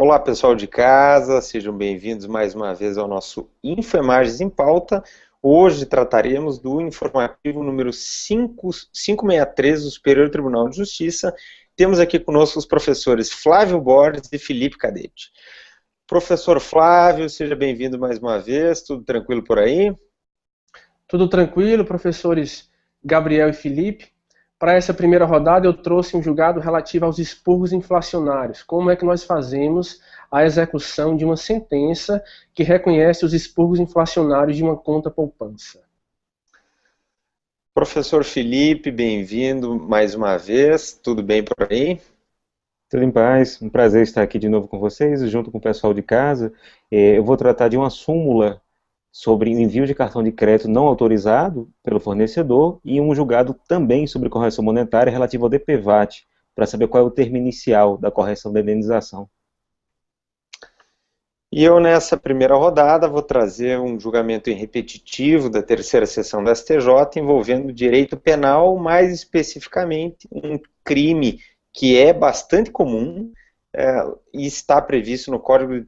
Olá, pessoal de casa, sejam bem-vindos mais uma vez ao nosso InfoImagens em Pauta. Hoje trataremos do informativo número 563 do Superior Tribunal de Justiça. Temos aqui conosco os professores Flávio Borges e Felipe Cadete. Professor Flávio, seja bem-vindo mais uma vez, tudo tranquilo por aí? Tudo tranquilo, professores Gabriel e Felipe. Para essa primeira rodada eu trouxe um julgado relativo aos expurgos inflacionários. Como é que nós fazemos a execução de uma sentença que reconhece os expurgos inflacionários de uma conta poupança? Professor Felipe, bem-vindo mais uma vez, tudo bem por aí? Tudo em paz, um prazer estar aqui de novo com vocês, junto com o pessoal de casa. Eu vou tratar de uma súmula sobre envio de cartão de crédito não autorizado pelo fornecedor e um julgado também sobre correção monetária relativo ao DPVAT, para saber qual é o termo inicial da correção da indenização. E eu, nessa primeira rodada, vou trazer um julgamento repetitivo da terceira sessão da STJ envolvendo direito penal, mais especificamente um crime que é bastante comum e está previsto no Código de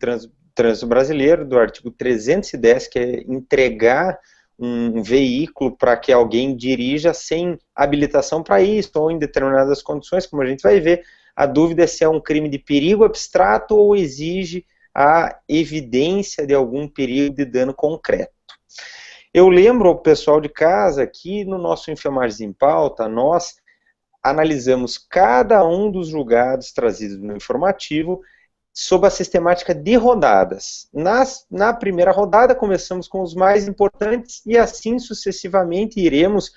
Trânsito Brasileiro, do artigo 310, que é entregar um veículo para que alguém dirija sem habilitação para isso, ou em determinadas condições, como a gente vai ver. A dúvida é se é um crime de perigo abstrato ou exige a evidência de algum perigo de dano concreto. Eu lembro ao pessoal de casa que no nosso Infoimagens em Pauta, nós analisamos cada um dos julgados trazidos no informativo sob a sistemática de rodadas. Na primeira rodada, começamos com os mais importantes e assim sucessivamente iremos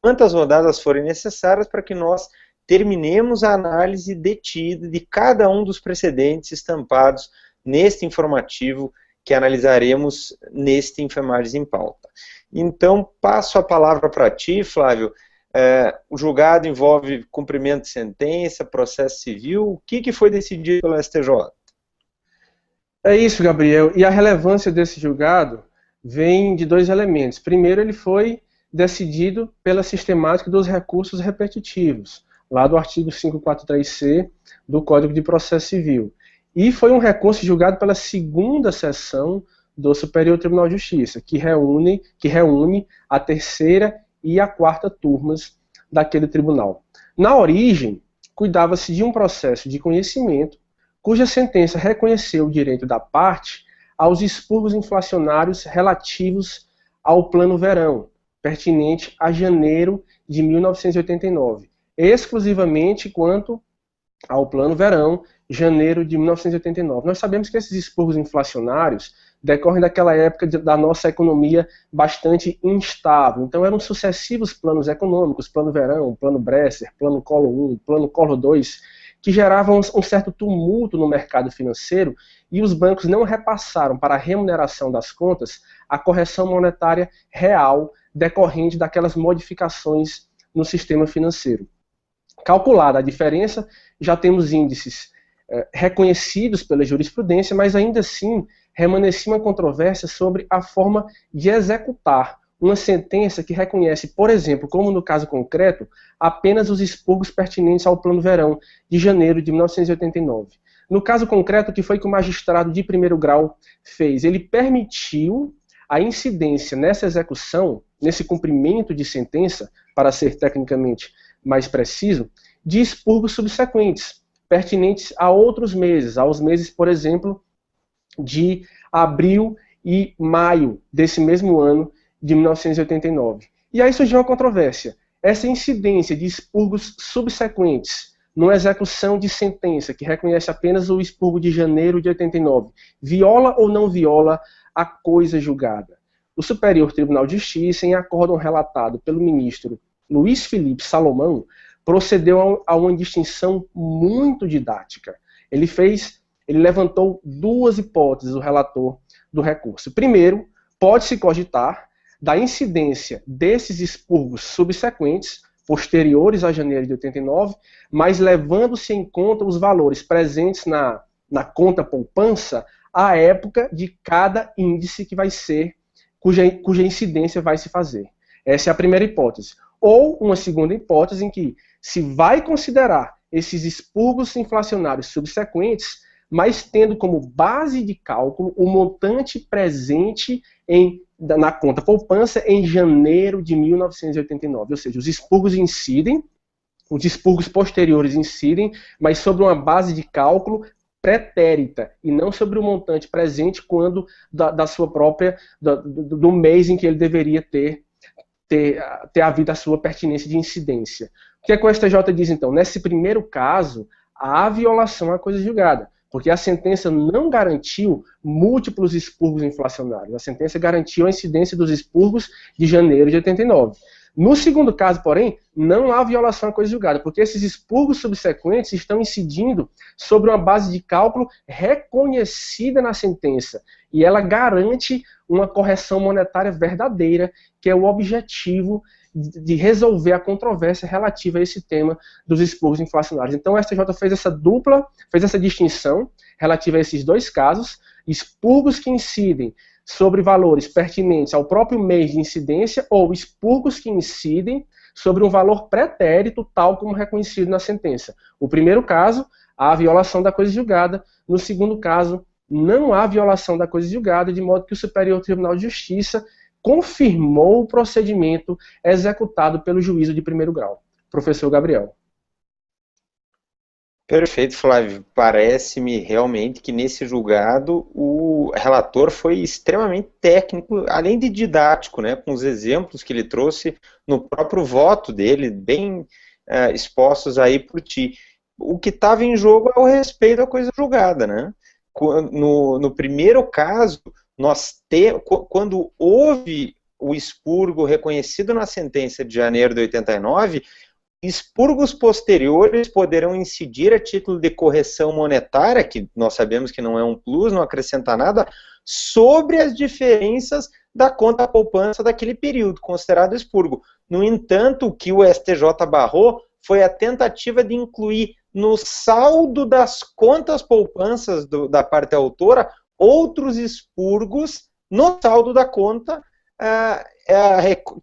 quantas rodadas forem necessárias para que nós terminemos a análise detida de cada um dos precedentes estampados neste informativo que analisaremos neste Infoimagens em Pauta. Então, passo a palavra para ti, Flávio. O julgado envolve cumprimento de sentença, processo civil. O que foi decidido pelo STJ? É isso, Gabriel. E a relevância desse julgado vem de dois elementos. Primeiro, ele foi decidido pela sistemática dos recursos repetitivos, lá do artigo 543C do Código de Processo Civil. E foi um recurso julgado pela segunda sessão do Superior Tribunal de Justiça, que reúne a terceira e a quarta turmas daquele tribunal. Na origem, cuidava-se de um processo de conhecimento cuja sentença reconheceu o direito da parte aos expurgos inflacionários relativos ao Plano Verão, pertinente a janeiro de 1989, exclusivamente quanto ao Plano Verão, janeiro de 1989. Nós sabemos que esses expurgos inflacionários decorrem daquela época da nossa economia bastante instável. Então eram sucessivos planos econômicos, Plano Verão, Plano Bresser, Plano Collor I, Plano Collor II, que geravam um certo tumulto no mercado financeiro e os bancos não repassaram para a remuneração das contas a correção monetária real decorrente daquelas modificações no sistema financeiro. Calculada a diferença, já temos índices reconhecidos pela jurisprudência, mas ainda assim remanescia uma controvérsia sobre a forma de executar uma sentença que reconhece, por exemplo, como no caso concreto, apenas os expurgos pertinentes ao Plano Verão de janeiro de 1989. No caso concreto, o que foi que o magistrado de primeiro grau fez? Ele permitiu a incidência nessa execução, nesse cumprimento de sentença, para ser tecnicamente mais preciso, de expurgos subsequentes, pertinentes a outros meses, aos meses, por exemplo, de abril e maio desse mesmo ano de 1989. E aí surgiu uma controvérsia. Essa incidência de expurgos subsequentes numa execução de sentença que reconhece apenas o expurgo de janeiro de 89, viola ou não viola a coisa julgada? O Superior Tribunal de Justiça, em acórdão relatado pelo ministro Luiz Felipe Salomão, procedeu a uma distinção muito didática. Ele levantou duas hipóteses, o relator do recurso. Primeiro, pode-se cogitar da incidência desses expurgos subsequentes, posteriores a janeiro de 89, mas levando-se em conta os valores presentes na conta poupança à época de cada índice que vai ser, cuja incidência vai se fazer. Essa é a primeira hipótese. Ou uma segunda hipótese em que se vai considerar esses expurgos inflacionários subsequentes mas tendo como base de cálculo o montante presente na conta poupança em janeiro de 1989. Ou seja, os expurgos incidem, os expurgos posteriores incidem, mas sobre uma base de cálculo pretérita e não sobre o montante presente quando da sua própria do mês em que ele deveria ter havido a sua pertinência de incidência. O que é que o STJ diz então? Nesse primeiro caso, há violação à coisa julgada, porque a sentença não garantiu múltiplos expurgos inflacionários. A sentença garantiu a incidência dos expurgos de janeiro de 89. No segundo caso, porém, não há violação à coisa julgada, porque esses expurgos subsequentes estão incidindo sobre uma base de cálculo reconhecida na sentença, e ela garante uma correção monetária verdadeira, que é o objetivo de resolver a controvérsia relativa a esse tema dos expurgos inflacionários. Então, o STJ fez essa distinção relativa a esses dois casos, expurgos que incidem sobre valores pertinentes ao próprio mês de incidência ou expurgos que incidem sobre um valor pretérito, tal como reconhecido na sentença. O primeiro caso, há violação da coisa julgada. No segundo caso, não há violação da coisa julgada, de modo que o Superior Tribunal de Justiça confirmou o procedimento executado pelo juízo de primeiro grau. Professor Gabriel. Perfeito, Flávio. Parece-me realmente que nesse julgado o relator foi extremamente técnico, além de didático, né, com os exemplos que ele trouxe no próprio voto dele, bem expostos aí por ti. O que estava em jogo é o respeito à coisa julgada, né? No primeiro caso, quando houve o expurgo reconhecido na sentença de janeiro de 89, expurgos posteriores poderão incidir a título de correção monetária, que nós sabemos que não é um plus, não acrescenta nada, sobre as diferenças da conta poupança daquele período, considerado expurgo. No entanto, o que o STJ barrou foi a tentativa de incluir no saldo das contas poupanças da parte autora outros expurgos no saldo da conta,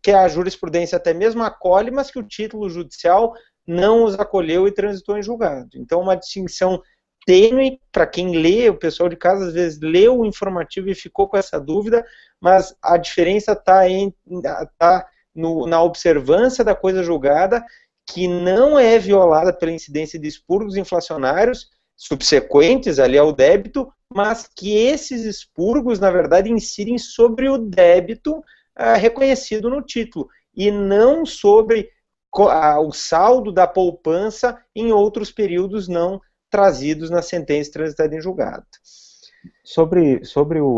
que a jurisprudência até mesmo acolhe, mas que o título judicial não os acolheu e transitou em julgado. Então, uma distinção tênue para quem lê, o pessoal de casa às vezes leu o informativo e ficou com essa dúvida, mas a diferença está na observância da coisa julgada, que não é violada pela incidência de expurgos inflacionários subsequentes ali ao débito, mas que esses expurgos, na verdade, incidem sobre o débito reconhecido no título, e não sobre o saldo da poupança em outros períodos não trazidos na sentença transitada em julgado. Sobre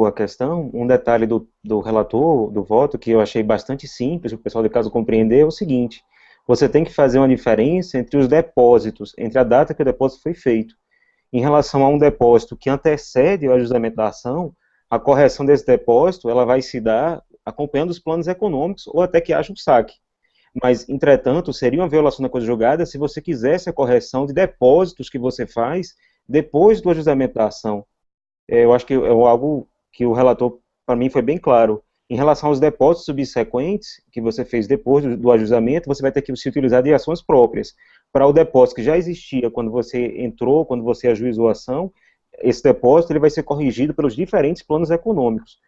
a questão, um detalhe do relator, do voto, que eu achei bastante simples, o pessoal de casa compreender, é o seguinte: você tem que fazer uma diferença entre os depósitos, entre a data que o depósito foi feito. Em relação a um depósito que antecede o ajustamento da ação, a correção desse depósito ela vai se dar acompanhando os planos econômicos ou até que haja um saque. Mas, entretanto, seria uma violação da coisa julgada se você quisesse a correção de depósitos que você faz depois do ajustamento da ação. Eu acho que é algo que o relator, para mim, foi bem claro. Em relação aos depósitos subsequentes que você fez depois do ajustamento, você vai ter que se utilizar de ações próprias. Para o depósito que já existia quando você entrou, quando você ajuizou a ação, esse depósito ele vai ser corrigido pelos diferentes planos econômicos.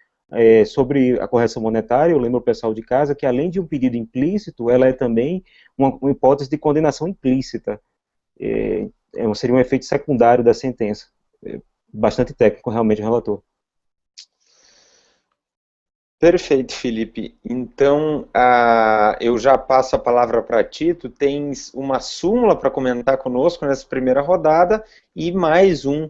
Sobre a correção monetária, eu lembro o pessoal de casa que, além de um pedido implícito, ela é também uma hipótese de condenação implícita. Seria um efeito secundário da sentença. Bastante técnico, realmente, o relator. Perfeito, Felipe. Então, eu já passo a palavra para ti. Tu tens uma súmula para comentar conosco nessa primeira rodada e mais um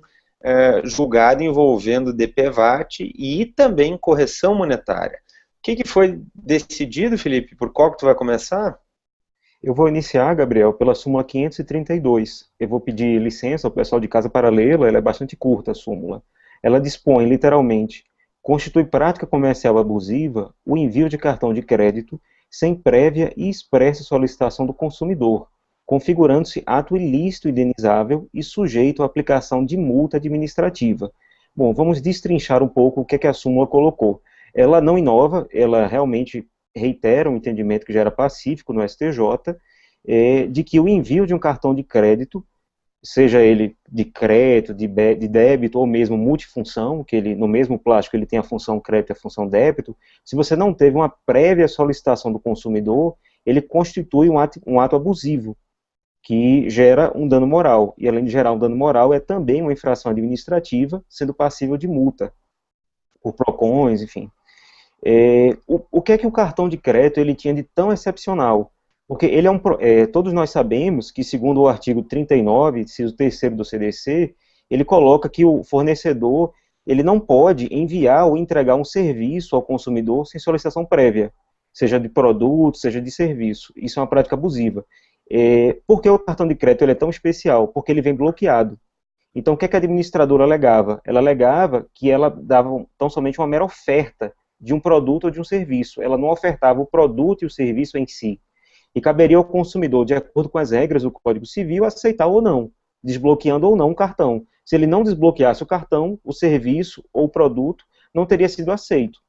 julgado envolvendo DPVAT e também correção monetária. O que foi decidido, Felipe? Por qual que tu vai começar? Eu vou iniciar, Gabriel, pela súmula 532. Eu vou pedir licença ao pessoal de casa para lê-la, ela é bastante curta, a súmula. Ela dispõe, literalmente: constitui prática comercial abusiva o envio de cartão de crédito sem prévia e expressa solicitação do consumidor, configurando-se ato ilícito indenizável e sujeito à aplicação de multa administrativa. Bom, vamos destrinchar um pouco o que a súmula colocou. Ela não inova, ela realmente reitera um entendimento que já era pacífico no STJ, de que o envio de um cartão de crédito seja ele de crédito, de débito ou mesmo multifunção, que ele, no mesmo plástico ele tem a função crédito e a função débito, se você não teve uma prévia solicitação do consumidor, ele constitui um ato abusivo, que gera um dano moral. E além de gerar um dano moral, é também uma infração administrativa, sendo passível de multa, por PROCONs, enfim. O que é que o cartão de crédito ele tinha de tão excepcional? Porque ele todos nós sabemos que, segundo o artigo 39, inciso 3º do CDC, ele coloca que o fornecedor ele não pode enviar ou entregar um serviço ao consumidor sem solicitação prévia, seja de produto, seja de serviço. Isso é uma prática abusiva. Por que o cartão de crédito ele é tão especial? Porque ele vem bloqueado. Então, o que é que a administradora alegava? Ela alegava que ela dava tão somente uma mera oferta de um produto ou de um serviço. Ela não ofertava o produto e o serviço em si. E caberia ao consumidor, de acordo com as regras do Código Civil, aceitar ou não, desbloqueando ou não o cartão. Se ele não desbloqueasse o cartão, o serviço ou o produto não teria sido aceito.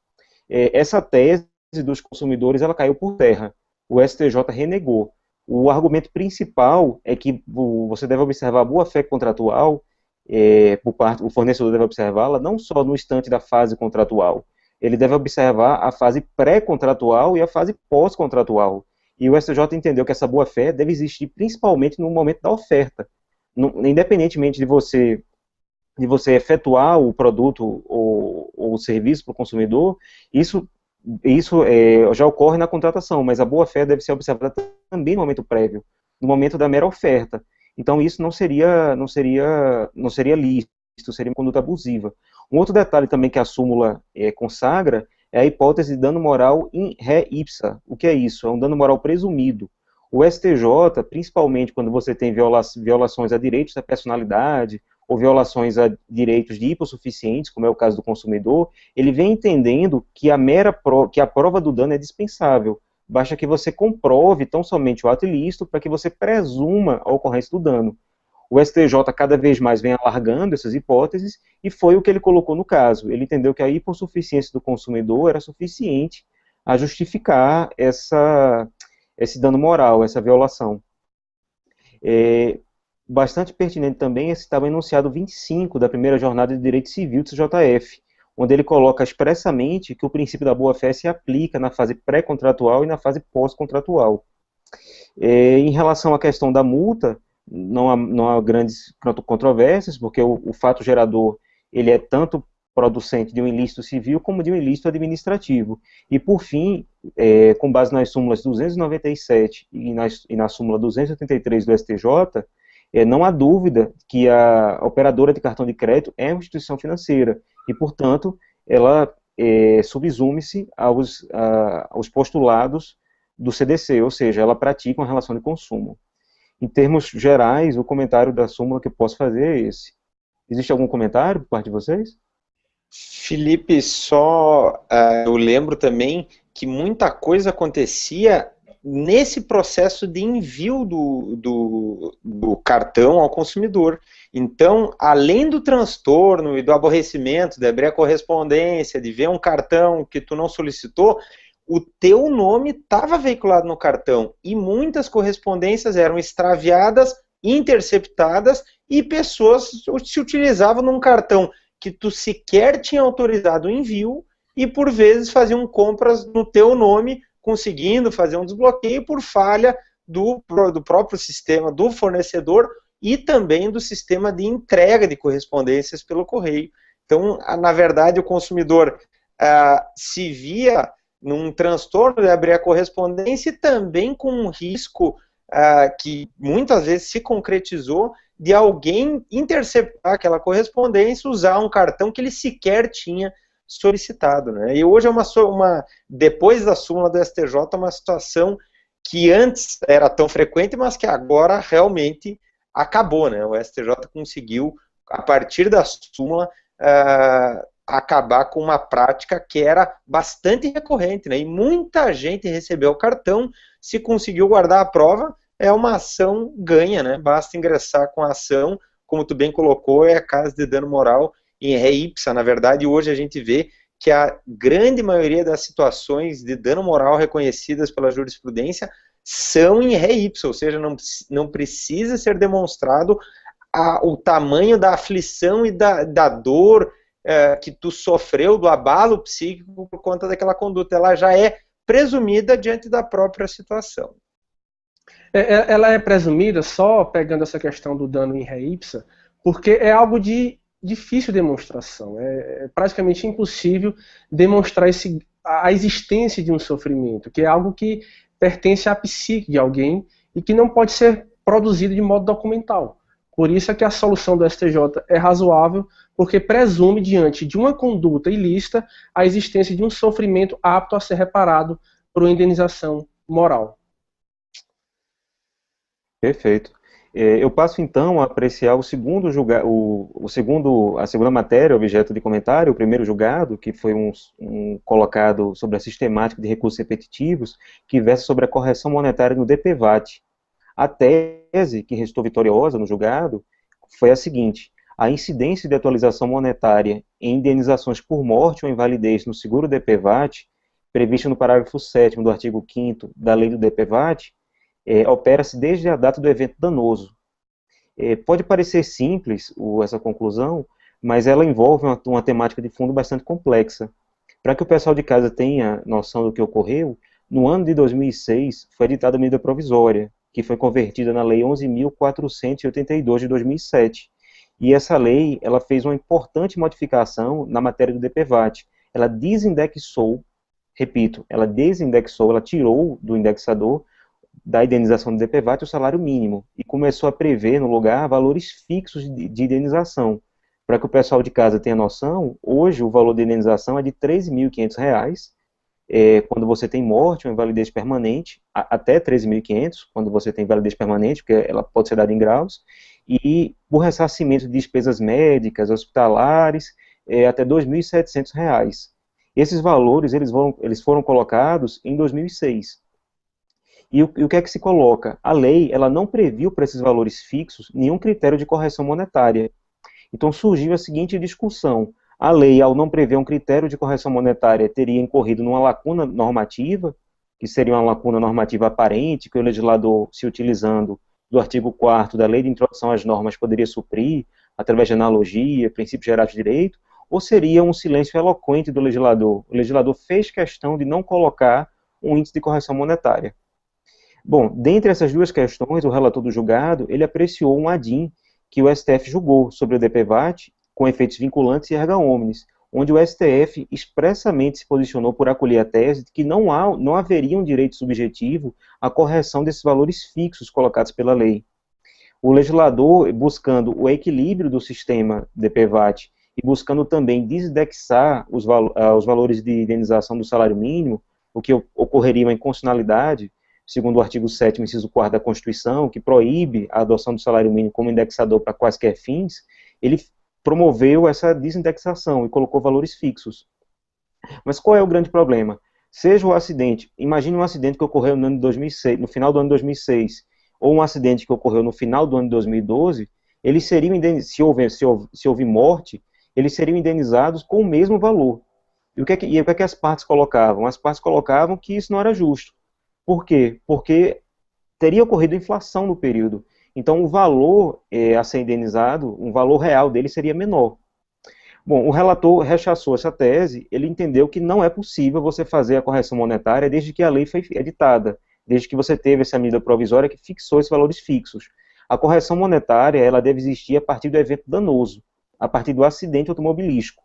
Essa tese dos consumidores ela caiu por terra. O STJ renegou. O argumento principal é que você deve observar a boa-fé contratual, o fornecedor deve observá-la não só no instante da fase contratual, ele deve observar a fase pré-contratual e a fase pós-contratual. E o STJ entendeu que essa boa-fé deve existir principalmente no momento da oferta. Independentemente de você efetuar o produto ou o serviço para o consumidor, isso já ocorre na contratação, mas a boa-fé deve ser observada também no momento prévio, no momento da mera oferta. Então isso não seria lícito, seria uma conduta abusiva. Um outro detalhe também que a súmula consagra é a hipótese de dano moral in re ipsa. O que é isso? É um dano moral presumido. O STJ, principalmente quando você tem violações a direitos da personalidade, ou violações a direitos de hipossuficientes, como é o caso do consumidor, ele vem entendendo que a prova do dano é dispensável. Basta que você comprove tão somente o ato ilícito para que você presuma a ocorrência do dano. O STJ cada vez mais vem alargando essas hipóteses e foi o que ele colocou no caso. Ele entendeu que a hipossuficiência do consumidor era suficiente a justificar esse dano moral, essa violação. Bastante pertinente também é citar o enunciado 25 da primeira jornada de direito civil do CJF, onde ele coloca expressamente que o princípio da boa-fé se aplica na fase pré-contratual e na fase pós-contratual. Em relação à questão da multa, não há grandes controvérsias, porque o fato gerador ele é tanto producente de um ilícito civil como de um ilícito administrativo. E, por fim, com base nas súmulas 297 e na súmula 283 do STJ, não há dúvida que a operadora de cartão de crédito é uma instituição financeira e, portanto, ela subsume-se aos postulados do CDC, ou seja, ela pratica uma relação de consumo. Em termos gerais, o comentário da súmula que eu posso fazer é esse. Existe algum comentário por parte de vocês? Felipe, eu lembro também que muita coisa acontecia nesse processo de envio do cartão ao consumidor. Então, além do transtorno e do aborrecimento, de abrir a correspondência, de ver um cartão que tu não solicitou, o teu nome estava veiculado no cartão e muitas correspondências eram extraviadas, interceptadas e pessoas se utilizavam num cartão que tu sequer tinha autorizado o envio e por vezes faziam compras no teu nome, conseguindo fazer um desbloqueio por falha do próprio sistema do fornecedor e também do sistema de entrega de correspondências pelo correio. Então, na verdade, o consumidor se via num transtorno de abrir a correspondência e também com um risco que muitas vezes se concretizou de alguém interceptar aquela correspondência, usar um cartão que ele sequer tinha solicitado, né? E hoje depois da súmula do STJ, uma situação que antes era tão frequente, mas que agora realmente acabou, né? O STJ conseguiu, a partir da súmula, acabar com uma prática que era bastante recorrente, né? E muita gente recebeu o cartão, se conseguiu guardar a prova, é uma ação ganha, né? Basta ingressar com a ação, como tu bem colocou, é caso de dano moral em re ipsa. Na verdade, hoje a gente vê que a grande maioria das situações de dano moral reconhecidas pela jurisprudência são em re ipsa, ou seja, não precisa ser demonstrado o tamanho da aflição e da dor que tu sofreu, do abalo psíquico por conta daquela conduta. Ela já é presumida diante da própria situação. Ela é presumida, só pegando essa questão do dano in re ipsa, porque é algo de difícil demonstração. É praticamente impossível demonstrar a existência de um sofrimento, que é algo que pertence à psique de alguém e que não pode ser produzido de modo documental. Por isso é que a solução do STJ é razoável, porque presume, diante de uma conduta ilícita, a existência de um sofrimento apto a ser reparado por uma indenização moral. Perfeito. Eu passo então a apreciar a segunda matéria, objeto de comentário, o primeiro julgado, que foi um colocado sobre a sistemática de recursos repetitivos, que versa sobre a correção monetária no DPVAT. A tese que restou vitoriosa no julgado foi a seguinte: a incidência de atualização monetária em indenizações por morte ou invalidez no seguro DPVAT, prevista no parágrafo 7º do artigo 5º da lei do DPVAT, opera-se desde a data do evento danoso. Pode parecer simples essa conclusão, mas ela envolve uma temática de fundo bastante complexa. Para que o pessoal de casa tenha noção do que ocorreu, no ano de 2006 foi editada a medida provisória, que foi convertida na Lei 11.482 de 2007. E essa lei ela fez uma importante modificação na matéria do DPVAT. Ela desindexou, repito, ela tirou do indexador da indenização do DPVAT o salário mínimo e começou a prever no lugar valores fixos de indenização. Para que o pessoal de casa tenha noção, hoje o valor de indenização é de R$ 13.500, quando você tem morte ou invalidez permanente, até 13.500, quando você tem invalidez permanente, porque ela pode ser dada em graus, e por ressarcimento de despesas médicas, hospitalares, até R$ 2.700. Esses valores eles foram colocados em 2006. E o que é que se coloca? A lei ela não previu para esses valores fixos nenhum critério de correção monetária. Então surgiu a seguinte discussão: a lei, ao não prever um critério de correção monetária, teria incorrido numa lacuna normativa, que seria uma lacuna normativa aparente, que o legislador, se utilizando do artigo 4º da Lei de Introdução às Normas, poderia suprir, através de analogia, princípios gerais de direito, ou seria um silêncio eloquente do legislador? O legislador fez questão de não colocar um índice de correção monetária. Bom, dentre essas duas questões, o relator do julgado, ele apreciou um ADIM que o STF julgou sobre o DPVAT, com efeitos vinculantes e erga omnes, onde o STF expressamente se posicionou por acolher a tese de que não haveria um direito subjetivo à correção desses valores fixos colocados pela lei. O legislador, buscando o equilíbrio do sistema DPVAT e buscando também desindexar os valores de indenização do salário mínimo, o que ocorreria uma inconstitucionalidade, segundo o artigo 7º, inciso 4º da Constituição, que proíbe a adoção do salário mínimo como indexador para quaisquer fins, ele promoveu essa desindexação e colocou valores fixos. Mas qual é o grande problema? Seja o acidente, imagine um acidente que ocorreu no ano de 2006, no final do ano de 2006, ou um acidente que ocorreu no final do ano de 2012, eles seriam se houve morte, eles seriam indenizados com o mesmo valor. E o que é que as partes colocavam? As partes colocavam que isso não era justo. Por quê? Porque teria ocorrido inflação no período. Então, o valor a ser indenizado, um valor real dele seria menor. Bom, o relator rechaçou essa tese, ele entendeu que não é possível você fazer a correção monetária desde que a lei foi editada, desde que você teve essa medida provisória que fixou esses valores fixos. A correção monetária, ela deve existir a partir do evento danoso, a partir do acidente automobilístico.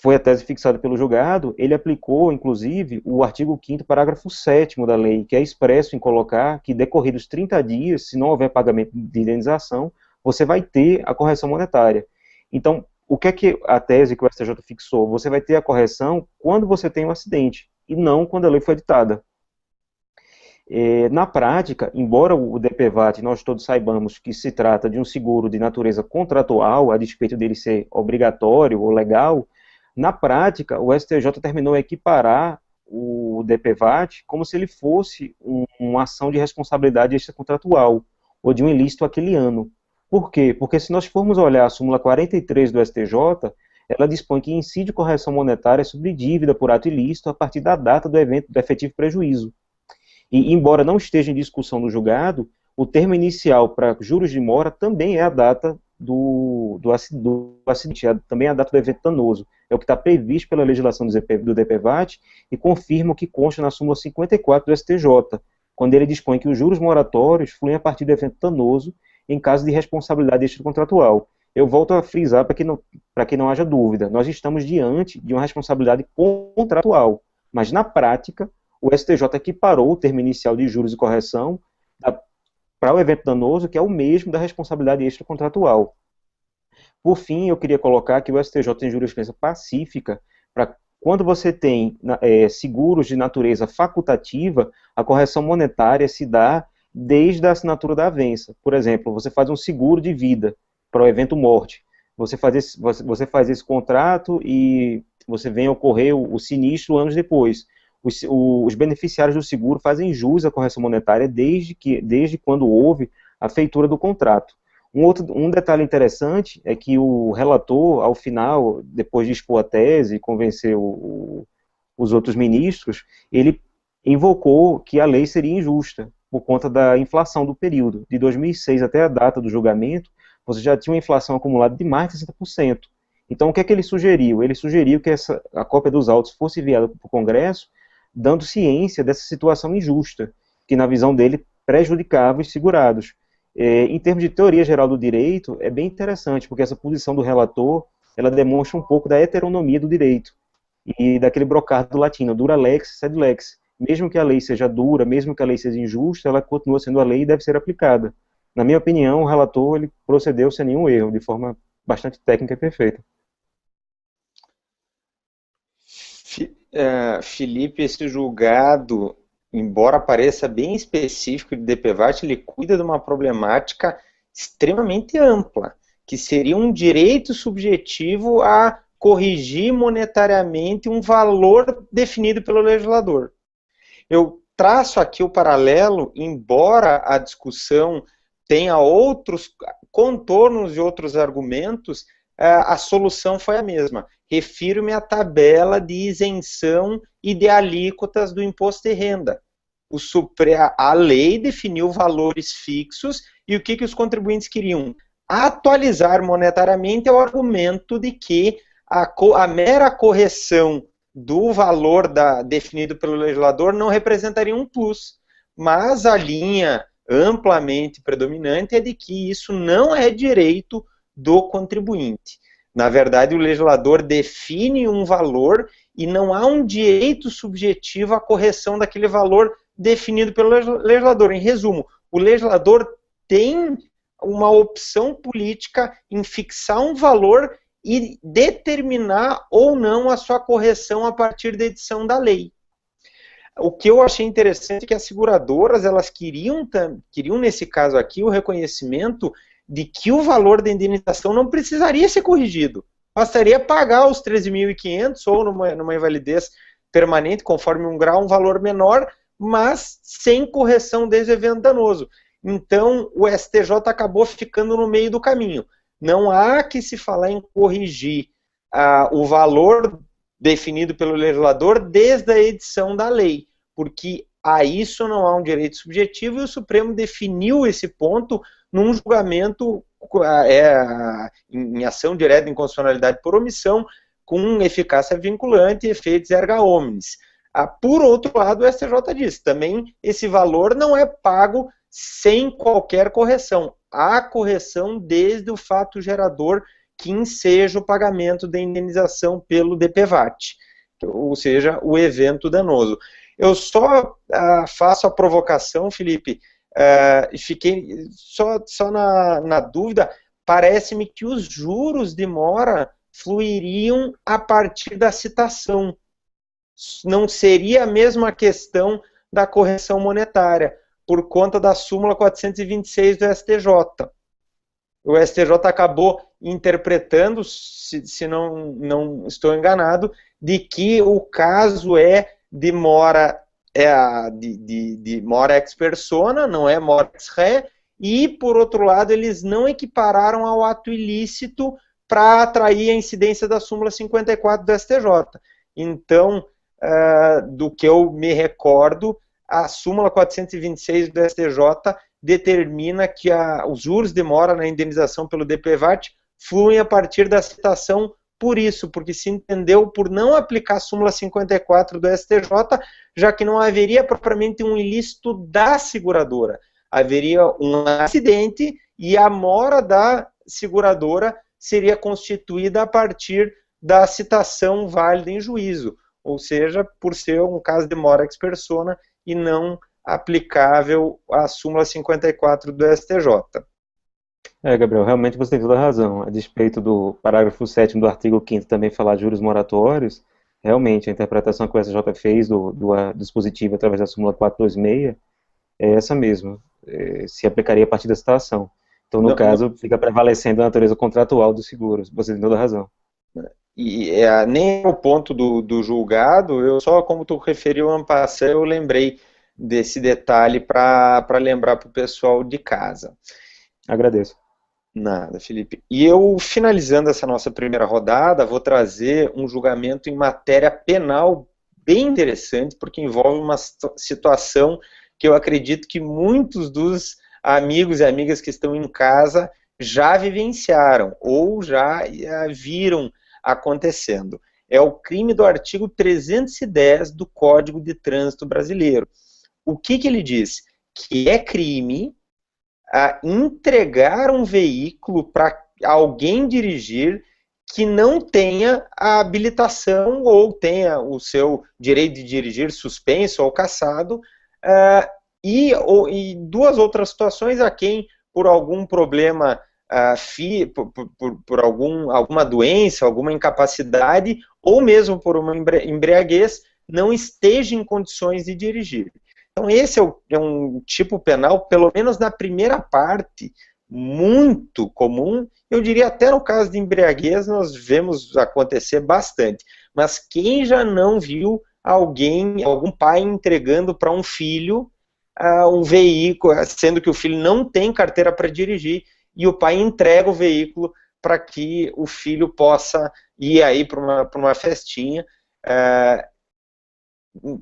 Foi a tese fixada pelo julgado, ele aplicou, inclusive, o artigo 5º, parágrafo 7º da lei, que é expresso em colocar que, decorridos 30 dias, se não houver pagamento de indenização, você vai ter a correção monetária. Então, o que é que a tese que o STJ fixou? Você vai ter a correção quando você tem um acidente, e não quando a lei foi editada. Na prática, embora o DPVAT, nós todos saibamos que se trata de um seguro de natureza contratual, a despeito dele ser obrigatório ou legal, na prática, o STJ terminou a equiparar o DPVAT como se ele fosse uma ação de responsabilidade extracontratual, ou de um ilícito aquiliano. Por quê? Porque se nós formos olhar a súmula 43 do STJ, ela dispõe que incide correção monetária sobre dívida por ato ilícito a partir da data do evento do efetivo prejuízo. E, embora não esteja em discussão no julgado, o termo inicial para juros de mora também é a data do acidente, também é a data do evento danoso. É o que está previsto pela legislação do DPVAT e confirma o que consta na súmula 54 do STJ, quando ele dispõe que os juros moratórios fluem a partir do evento danoso em caso de responsabilidade extracontratual. Eu volto a frisar para que não haja dúvida, nós estamos diante de uma responsabilidade contratual, mas na prática, o STJ equiparou o termo inicial de juros e correção para o evento danoso, que é o mesmo da responsabilidade extracontratual. Por fim, eu queria colocar que o STJ tem jurisprudência pacífica para quando você tem seguros de natureza facultativa, a correção monetária se dá desde a assinatura da avença. Por exemplo, você faz um seguro de vida para o evento morte. Você faz esse contrato e você vem ocorrer o sinistro anos depois. Os beneficiários do seguro fazem jus à correção monetária desde quando houve a feitura do contrato. Um detalhe interessante é que o relator, ao final, depois de expor a tese e convencer os outros ministros, ele invocou que a lei seria injusta por conta da inflação do período. De 2006 até a data do julgamento, você já tinha uma inflação acumulada de mais de 60%. Então, o que é que ele sugeriu? Ele sugeriu que a cópia dos autos fosse enviada para o Congresso, dando ciência dessa situação injusta, que na visão dele prejudicava os segurados. Em termos de teoria geral do direito, é bem interessante, porque essa posição do relator, ela demonstra um pouco da heteronomia do direito, e daquele brocardo latino, dura lex, sed lex. Mesmo que a lei seja dura, mesmo que a lei seja injusta, ela continua sendo a lei e deve ser aplicada. Na minha opinião, o relator ele procedeu sem nenhum erro, de forma bastante técnica e perfeita. Felipe, esse julgado, embora pareça bem específico de DPVAT, ele cuida de uma problemática extremamente ampla, que seria um direito subjetivo a corrigir monetariamente um valor definido pelo legislador. Eu traço aqui o paralelo, embora a discussão tenha outros contornos e outros argumentos, a solução foi a mesma. Refiro-me à tabela de isenção e de alíquotas do imposto de renda. A lei definiu valores fixos e o que os contribuintes queriam? Atualizar monetariamente o argumento de que a mera correção do valor definido pelo legislador não representaria um plus, mas a linha amplamente predominante é de que isso não é direito do contribuinte. Na verdade, o legislador define um valor e não há um direito subjetivo à correção daquele valor definido pelo legislador. Em resumo, o legislador tem uma opção política em fixar um valor e determinar ou não a sua correção a partir da edição da lei. O que eu achei interessante é que as seguradoras, elas queriam nesse caso aqui, o reconhecimento de que o valor da indenização não precisaria ser corrigido. Bastaria pagar os 13.500 ou numa invalidez permanente, conforme um grau, um valor menor, mas sem correção desde o evento danoso. Então, o STJ acabou ficando no meio do caminho. Não há que se falar em corrigir o valor definido pelo legislador desde a edição da lei, porque a isso não há um direito subjetivo e o Supremo definiu esse ponto num julgamento em ação direta de inconstitucionalidade por omissão, com eficácia vinculante e efeitos erga omnes. Por outro lado, o STJ diz, também esse valor não é pago sem qualquer correção. Há correção desde o fato gerador que enseja o pagamento da indenização pelo DPVAT, ou seja, o evento danoso. Eu só faço a provocação, Felipe, fiquei só na dúvida, parece-me que os juros de mora fluiriam a partir da citação. Não seria a mesma questão da correção monetária, por conta da súmula 426 do STJ. O STJ acabou interpretando, se não estou enganado, de que o caso é de mora de mora ex persona, não é mora ex re, e, por outro lado, eles não equipararam ao ato ilícito para atrair a incidência da súmula 54 do STJ. Então, do que eu me recordo, a súmula 426 do STJ determina que os juros de mora na indenização pelo DPVAT fluem a partir da citação por isso, porque se entendeu por não aplicar a súmula 54 do STJ, já que não haveria propriamente um ilícito da seguradora. Haveria um acidente e a mora da seguradora seria constituída a partir da citação válida em juízo, ou seja, por ser um caso de mora ex persona e não aplicável à súmula 54 do STJ. Gabriel, realmente você tem toda a razão. A despeito do parágrafo 7º do artigo 5º também falar de juros moratórios, realmente a interpretação que o STJ fez do dispositivo através da súmula 426 é essa mesma, se aplicaria a partir da citação. Então, no caso, fica prevalecendo a natureza contratual dos seguros, você tem toda a razão. E nem o ponto do julgado, eu só, como tu referiu en passant, eu lembrei desse detalhe para lembrar para o pessoal de casa. Agradeço. Nada, Felipe. E eu, finalizando essa nossa primeira rodada, vou trazer um julgamento em matéria penal bem interessante, porque envolve uma situação que eu acredito que muitos dos amigos e amigas que estão em casa já vivenciaram ou já viram acontecendo. É o crime do artigo 310 do Código de Trânsito Brasileiro. O que ele diz? Que é crime entregar um veículo para alguém dirigir que não tenha a habilitação ou tenha o seu direito de dirigir suspenso ou cassado, e duas outras situações a quem, por algum problema, por alguma doença, alguma incapacidade, ou mesmo por uma embriaguez, não esteja em condições de dirigir. Então esse é um tipo penal, pelo menos na primeira parte, muito comum. Eu diria até no caso de embriaguez nós vemos acontecer bastante. Mas quem já não viu algum pai entregando para um filho um veículo, sendo que o filho não tem carteira para dirigir, e o pai entrega o veículo para que o filho possa ir aí para uma festinha.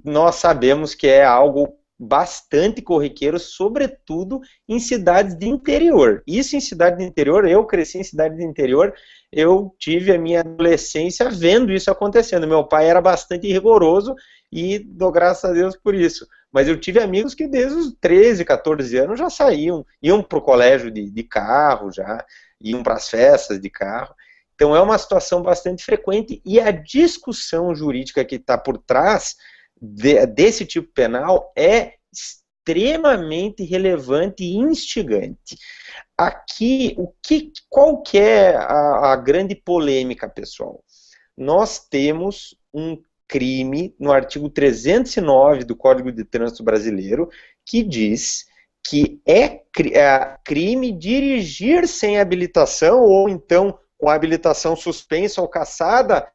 Nós sabemos que é algo bastante corriqueiro, sobretudo em cidades de interior. Isso em cidade de interior, eu cresci em cidade de interior, eu tive a minha adolescência vendo isso acontecendo. Meu pai era bastante rigoroso e dou graças a Deus por isso. Mas eu tive amigos que desde os 13, 14 anos já iam para o colégio de carro, já iam para as festas de carro. Então é uma situação bastante frequente e a discussão jurídica que está por trás desse tipo penal é extremamente relevante e instigante. Aqui, qual que é a grande polêmica, pessoal? Nós temos um crime no artigo 309 do Código de Trânsito Brasileiro que diz que é crime dirigir sem habilitação ou então com habilitação suspensa ou cassada,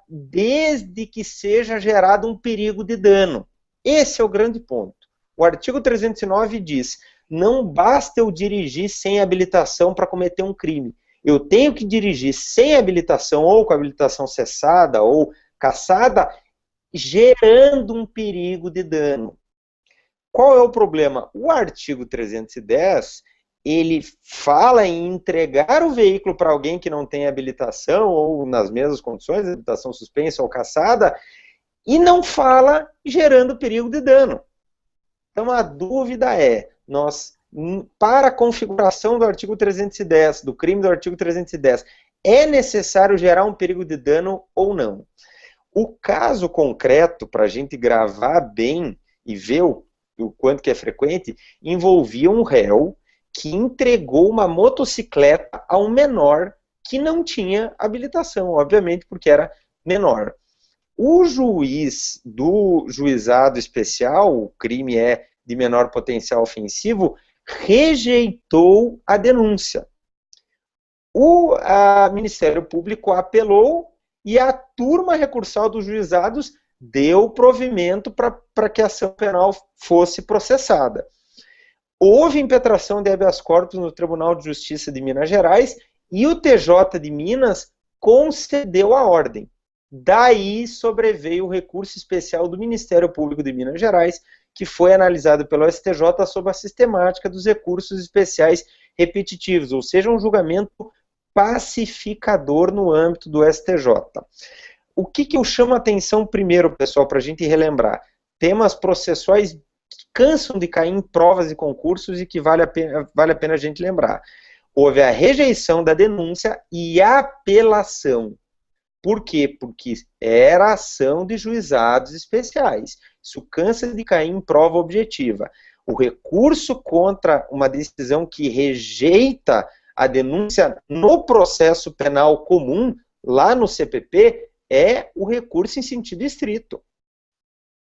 desde que seja gerado um perigo de dano. Esse é o grande ponto. O artigo 309 diz, não basta eu dirigir sem habilitação para cometer um crime. Eu tenho que dirigir sem habilitação ou com habilitação cessada ou cassada, gerando um perigo de dano. Qual é o problema? O artigo 310, ele fala em entregar o veículo para alguém que não tem habilitação, ou nas mesmas condições, habilitação suspensa ou cassada, e não fala gerando perigo de dano. Então a dúvida é, para a configuração do artigo 310, do crime do artigo 310, é necessário gerar um perigo de dano ou não? O caso concreto, para a gente gravar bem e ver o quanto que é frequente, envolvia um réu que entregou uma motocicleta a um menor que não tinha habilitação, obviamente porque era menor. O juiz do juizado especial, o crime é de menor potencial ofensivo, rejeitou a denúncia. O Ministério Público apelou e a turma recursal dos juizados deu provimento para que a ação penal fosse processada. Houve impetração de habeas corpus no Tribunal de Justiça de Minas Gerais e o TJ de Minas concedeu a ordem. Daí sobreveio o recurso especial do Ministério Público de Minas Gerais, que foi analisado pelo STJ sob a sistemática dos recursos especiais repetitivos, ou seja, um julgamento pacificador no âmbito do STJ. O que eu chamo a atenção primeiro, pessoal, para a gente relembrar? Temas processuais que cansam de cair em provas e concursos e que vale a pena a gente lembrar. Houve a rejeição da denúncia e a apelação. Por quê? Porque era ação de juizados especiais. Isso cansa de cair em prova objetiva. O recurso contra uma decisão que rejeita a denúncia no processo penal comum, lá no CPP, é o recurso em sentido estrito.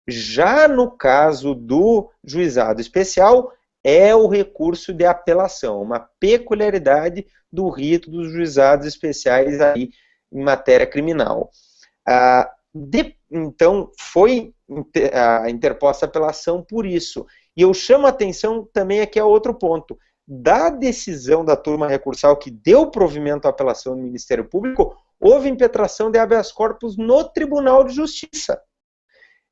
Já no caso do juizado especial, é o recurso de apelação, uma peculiaridade do rito dos juizados especiais aí em matéria criminal. Então, foi interposta a apelação por isso. E eu chamo a atenção também aqui a outro ponto. Da decisão da turma recursal que deu provimento à apelação do Ministério Público, houve impetração de habeas corpus no Tribunal de Justiça.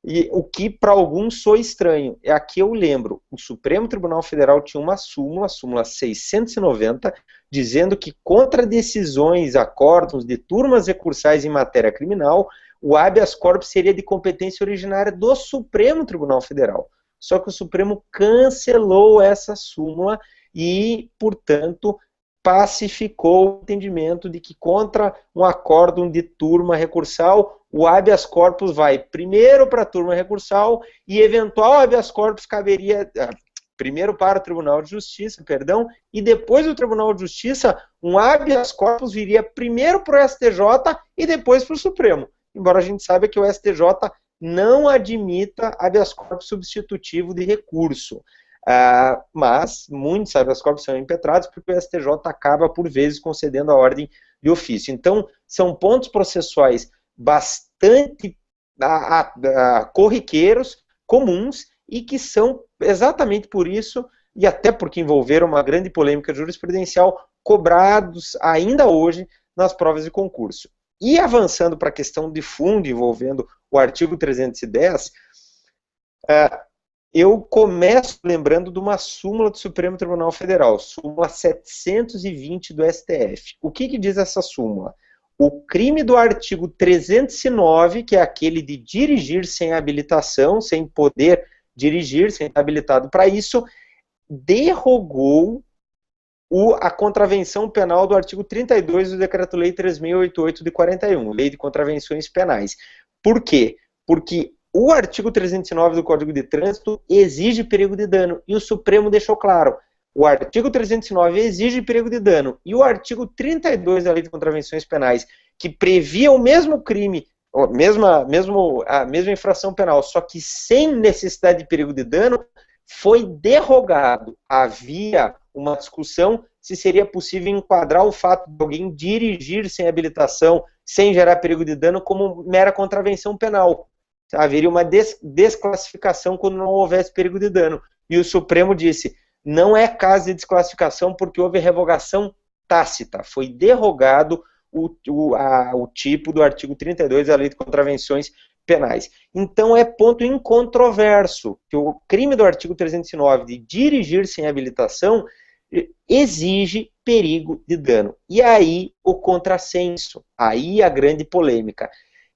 E o que para alguns soa estranho. Aqui eu lembro, o Supremo Tribunal Federal tinha uma súmula, a súmula 690, dizendo que contra decisões, acórdãos de turmas recursais em matéria criminal, o habeas corpus seria de competência originária do Supremo Tribunal Federal. Só que o Supremo cancelou essa súmula e, portanto, pacificou o entendimento de que contra um acórdão de turma recursal, o habeas corpus vai primeiro para a turma recursal e eventual habeas corpus caberia primeiro para o Tribunal de Justiça, perdão, e depois do Tribunal de Justiça, um habeas corpus viria primeiro para o STJ e depois para o Supremo. Embora a gente saiba que o STJ não admita habeas corpus substitutivo de recurso. Mas muitos habeas corpus são impetrados porque o STJ acaba, por vezes, concedendo a ordem de ofício. Então, são pontos processuais bastante corriqueiros, comuns, e que são, exatamente por isso, e até porque envolveram uma grande polêmica jurisprudencial, cobrados ainda hoje nas provas de concurso. E avançando para a questão de fundo, envolvendo o artigo 310, eu começo lembrando de uma súmula do Supremo Tribunal Federal, súmula 720 do STF. O que diz essa súmula? O crime do artigo 309, que é aquele de dirigir sem habilitação, sem poder dirigir, sem estar habilitado para isso, derrogou a contravenção penal do artigo 32 do Decreto-Lei 3.688 de 41, Lei de Contravenções Penais. Por quê? Porque o artigo 309 do Código de Trânsito exige perigo de dano, e o Supremo deixou claro, o artigo 309 exige perigo de dano, e o artigo 32 da Lei de Contravenções Penais, que previa o mesmo crime, a mesma infração penal, só que sem necessidade de perigo de dano, foi derrogado. Havia uma discussão se seria possível enquadrar o fato de alguém dirigir sem habilitação, sem gerar perigo de dano, como mera contravenção penal. Haveria uma desclassificação quando não houvesse perigo de dano. E o Supremo disse, não é caso de desclassificação porque houve revogação tácita. Foi derrogado o tipo do artigo 32 da Lei de Contravenções Penais. Então é ponto incontroverso que o crime do artigo 309 de dirigir sem habilitação exige perigo de dano. E aí o contrassenso, aí a grande polêmica.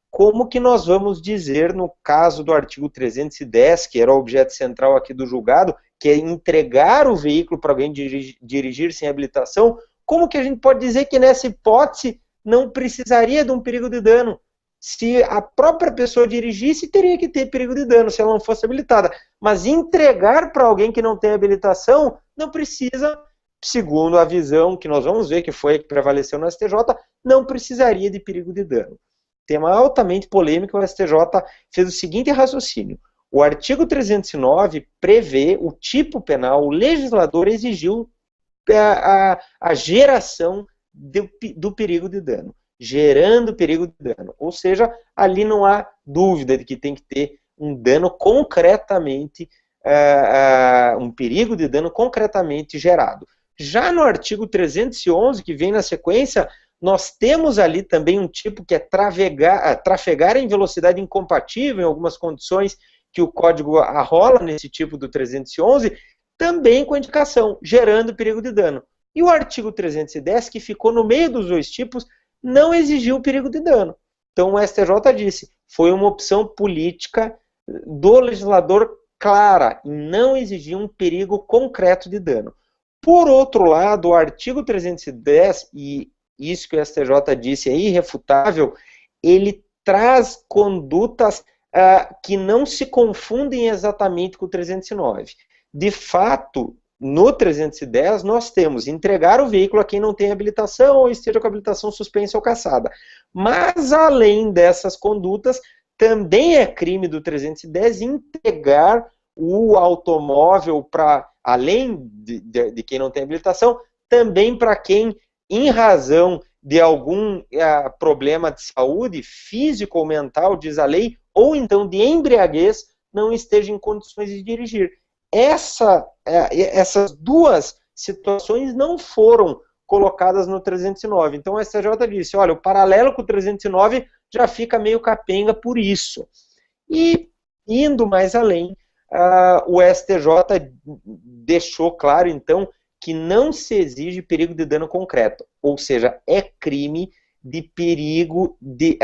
Como que nós vamos dizer no caso do artigo 310, que era o objeto central aqui do julgado, que é entregar o veículo para alguém dirigir sem habilitação, como que a gente pode dizer que nessa hipótese não precisaria de um perigo de dano? Se a própria pessoa dirigisse, teria que ter perigo de dano, se ela não fosse habilitada. Mas entregar para alguém que não tem habilitação, não precisa, segundo a visão que nós vamos ver, que foi a que prevaleceu no STJ, não precisaria de perigo de dano. Tema altamente polêmico, o STJ fez o seguinte raciocínio. O artigo 309 prevê o tipo penal, o legislador exigiu a geração do perigo de dano, gerando perigo de dano. Ou seja, ali não há dúvida de que tem que ter um dano concretamente, um perigo de dano concretamente gerado. Já no artigo 311, que vem na sequência, nós temos ali também um tipo que é trafegar em velocidade incompatível em algumas condições que o código arrola nesse tipo do 311, também com indicação, gerando perigo de dano. E o artigo 310, que ficou no meio dos dois tipos, não exigiu perigo de dano. Então o STJ disse, foi uma opção política do legislador clara, em não exigir um perigo concreto de dano. Por outro lado, o artigo 310, e isso que o STJ disse é irrefutável, ele traz condutas que não se confundem exatamente com o 309. De fato, no 310, nós temos entregar o veículo a quem não tem habilitação ou esteja com a habilitação suspensa ou cassada. Mas, além dessas condutas, também é crime do 310 entregar o automóvel para, além de quem não tem habilitação, também para quem, em razão de algum problema de saúde, físico ou mental, diz a lei, ou então de embriaguez, não esteja em condições de dirigir. Essas duas situações não foram colocadas no 309. Então o STJ disse, olha, o paralelo com o 309 já fica meio capenga por isso. E, indo mais além, o STJ deixou claro, então, que não se exige perigo de dano concreto, ou seja, é crime de perigo de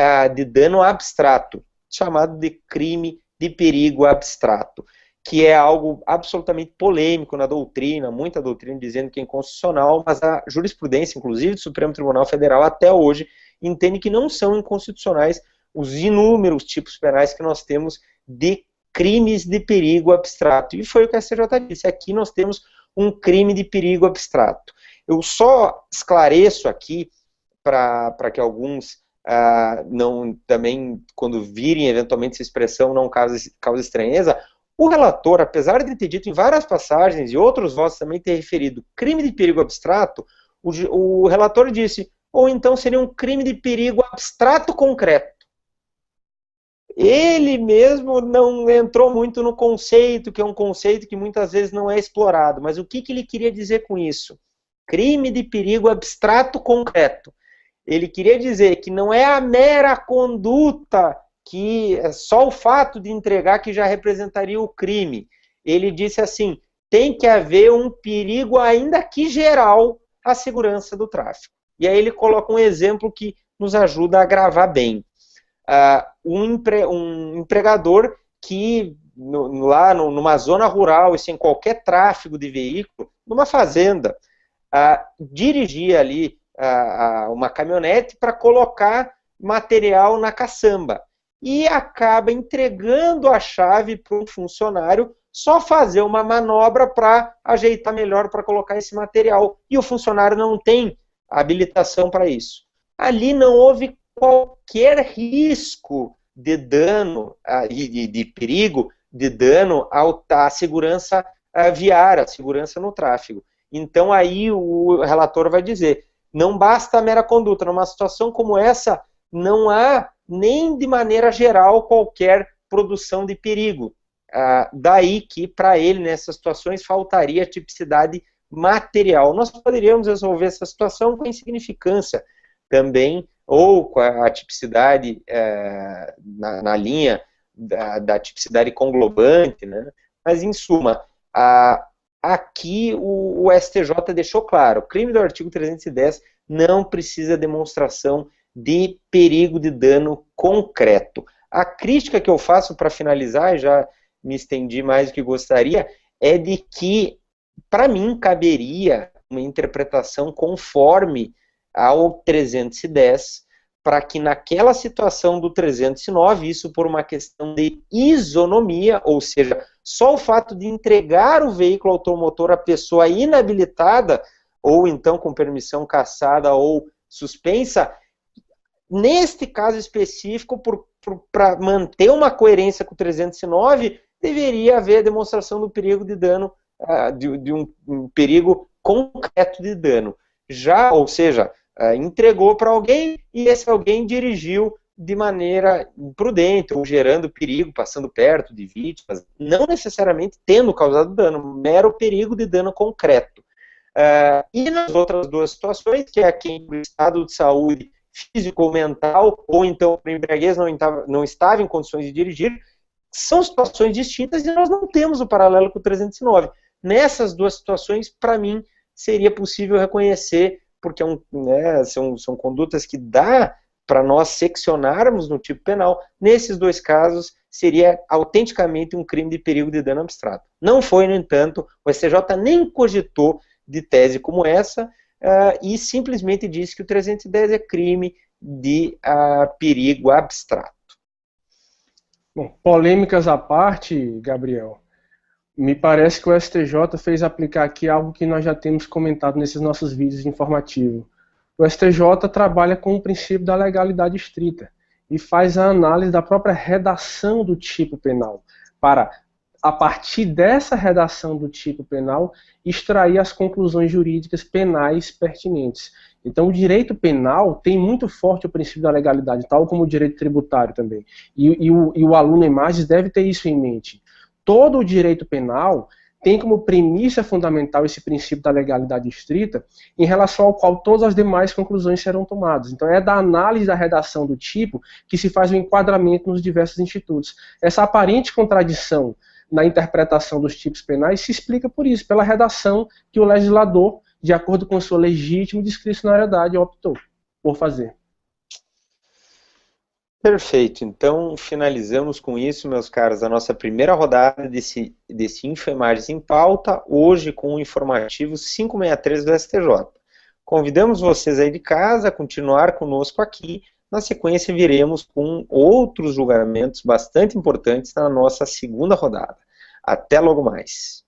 dano abstrato, chamado de crime de perigo abstrato, que é algo absolutamente polêmico na doutrina, muita doutrina dizendo que é inconstitucional, mas a jurisprudência, inclusive do Supremo Tribunal Federal, até hoje, entende que não são inconstitucionais os inúmeros tipos penais que nós temos de crimes de perigo abstrato. E foi o que a STJ disse, aqui nós temos um crime de perigo abstrato. Eu só esclareço aqui, para que alguns também, quando virem eventualmente essa expressão, não cause estranheza, o relator, apesar de ter dito em várias passagens, e outros votos também ter referido crime de perigo abstrato, o relator disse, ou então seria um crime de perigo abstrato concreto. Ele mesmo não entrou muito no conceito, que é um conceito que muitas vezes não é explorado. Mas o que ele queria dizer com isso? Crime de perigo abstrato concreto. Ele queria dizer que não é a mera conduta, que é só o fato de entregar que já representaria o crime. Ele disse assim, tem que haver um perigo ainda que geral à segurança do tráfego. E aí ele coloca um exemplo que nos ajuda a gravar bem. Um empregador que lá numa zona rural e sem qualquer tráfego de veículo, numa fazenda, dirigia ali uma caminhonete para colocar material na caçamba e acaba entregando a chave para um funcionário só fazer uma manobra para ajeitar melhor para colocar esse material e o funcionário não tem habilitação para isso. Ali não houve qualquer risco de dano e de perigo de dano à segurança viária, à segurança no tráfego. Então aí o relator vai dizer, não basta a mera conduta, numa situação como essa não há nem de maneira geral qualquer produção de perigo. Daí que para ele nessas situações faltaria tipicidade material. Nós poderíamos resolver essa situação com a insignificância também, ou com a tipicidade na linha da tipicidade conglobante, né? Mas, em suma, aqui o STJ deixou claro, o crime do artigo 310 não precisa demonstração de perigo de dano concreto. A crítica que eu faço para finalizar, e já me estendi mais do que gostaria, é de que, para mim, caberia uma interpretação conforme ao 310, para que naquela situação do 309, isso por uma questão de isonomia, ou seja, só o fato de entregar o veículo automotor à pessoa inabilitada, ou então com permissão cassada ou suspensa, neste caso específico, para manter uma coerência com o 309, deveria haver demonstração do perigo de dano, de um perigo concreto de dano. Já, ou seja, entregou para alguém e esse alguém dirigiu de maneira imprudente ou gerando perigo, passando perto de vítimas, não necessariamente tendo causado dano, mero perigo de dano concreto. E nas outras duas situações, que é quem por estado de saúde físico ou mental, ou então por embriaguez não estava em condições de dirigir, são situações distintas e nós não temos o paralelo com o 309. Nessas duas situações, para mim, seria possível reconhecer, porque são condutas que dá para nós seccionarmos no tipo penal. Nesses dois casos, seria autenticamente um crime de perigo de dano abstrato. Não foi, no entanto, o STJ nem cogitou de tese como essa, e simplesmente disse que o 310 é crime de perigo abstrato. Bom, polêmicas à parte, Gabriel, me parece que o STJ fez aplicar aqui algo que nós já temos comentado nesses nossos vídeos informativos. O STJ trabalha com o princípio da legalidade estrita e faz a análise da própria redação do tipo penal, para, a partir dessa redação do tipo penal, extrair as conclusões jurídicas penais pertinentes. Então, o direito penal tem muito forte o princípio da legalidade, tal como o direito tributário também. E o aluno Imagens deve ter isso em mente. Todo o direito penal tem como premissa fundamental esse princípio da legalidade estrita, em relação ao qual todas as demais conclusões serão tomadas. Então, é da análise da redação do tipo que se faz o enquadramento nos diversos institutos. Essa aparente contradição na interpretação dos tipos penais se explica por isso, pela redação que o legislador, de acordo com sua legítima discricionariedade, optou por fazer. Perfeito, então finalizamos com isso, meus caros, a nossa primeira rodada desse InfoImagens em Pauta, hoje com o informativo 563 do STJ. Convidamos vocês aí de casa a continuar conosco aqui, na sequência viremos com outros julgamentos bastante importantes na nossa segunda rodada. Até logo mais.